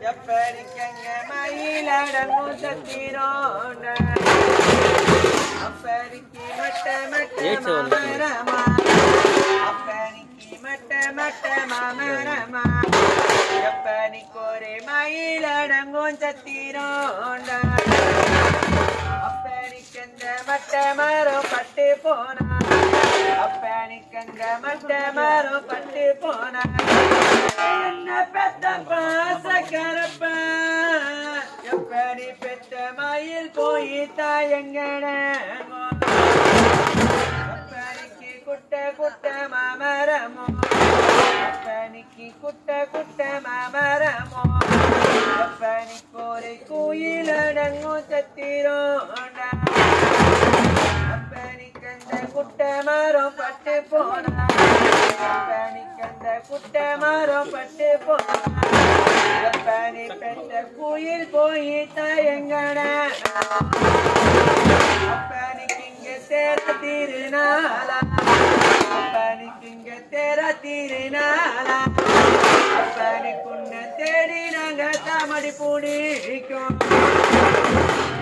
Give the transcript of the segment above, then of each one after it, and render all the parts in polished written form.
எப்படிக்கங்க மயிலடங்கும் சத்திரோண்ட அப்படிக்கு மட்ட மாமரமா அப்படிக்கு மட்ட மாமரமா எப்படிக்கு ஒரு மயிலடங்கும் சத்திரோண்ட அப்படிக்கந்த மட்ட மரம் பட்டு போனா அப்பனிக்கங்க மட்ட மரம் பட்டு போனா என்ன பெத்த பாசக்கரப்ப எப்படி பெத்த மயில் போய் தாயங்கட அப்பனிக்கு குட்ட மாமரமோ அப்பனிக்கு குட்ட மாமரமோ அப்பனிக்கு ஒரு கோயிலடங்கும் சத்திரோண்டா அப்பனிக்கந்த குட்ட மரம் பட்டு போனா அப்பனிக்கந்த குட்ட மரம் பட்டு போனா அப்பனி பெற்ற குயில் போய் தாயங்கட அப்பனிக்கு இங்க தேர திருநாளா அப்பனிக்கு இங்க தேர திருநாளா அப்பனிக்கு உன்னை தேடி நாங்க தாமடி பூடிக்கும்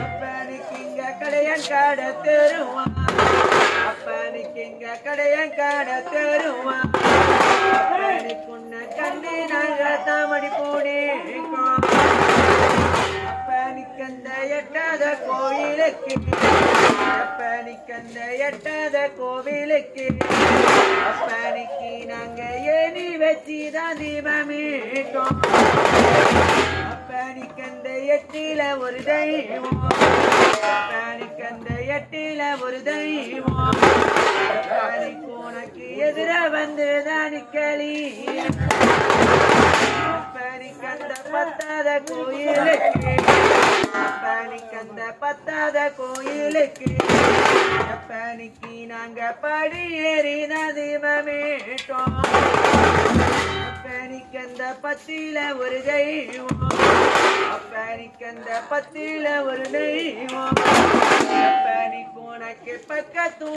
அப்பனிக்கு இங்க கடையன் காட தெருவான் அப்பனிக்கு இங்க கடையன் காட தெருவான் அப்பனிக்கு உன்னை கண்டு நாங்க தாமடி பூடிக்கும் அப்பனிக்கு அந்த எட்டாத கோவிலுக்கு அப்பனிக்கு அந்த எட்டாத கோவிலுக்கு அப்பனிக்கு நாங்க ஏனி வச்சுதான் தீபமீட்டோம் அப்பனிக்கு அந்த எட்டில ஒரு தெய்வம் அப்பனிக்கு அந்த எட்டில ஒரு தெய்வம் அப்பனிக்கு உனக்கு எதிர வந்து தானிக்களி அப்பனிக்கு அந்த பத்தாத கோயிலுக்கு அப்பனிக்கு அந்த பத்தாத கோயிலுக்கு அப்பனிக்கு நாங்க படி ஏறிதான் தீபமீட்டோம் அப்பனிக்கு அந்த பத்தில ஒரு தெய்வம் அப்பனிக்கு அந்த பத்தில ஒரு தெய்வம் அப்பனிக்கு உனக்கு பக்கத்து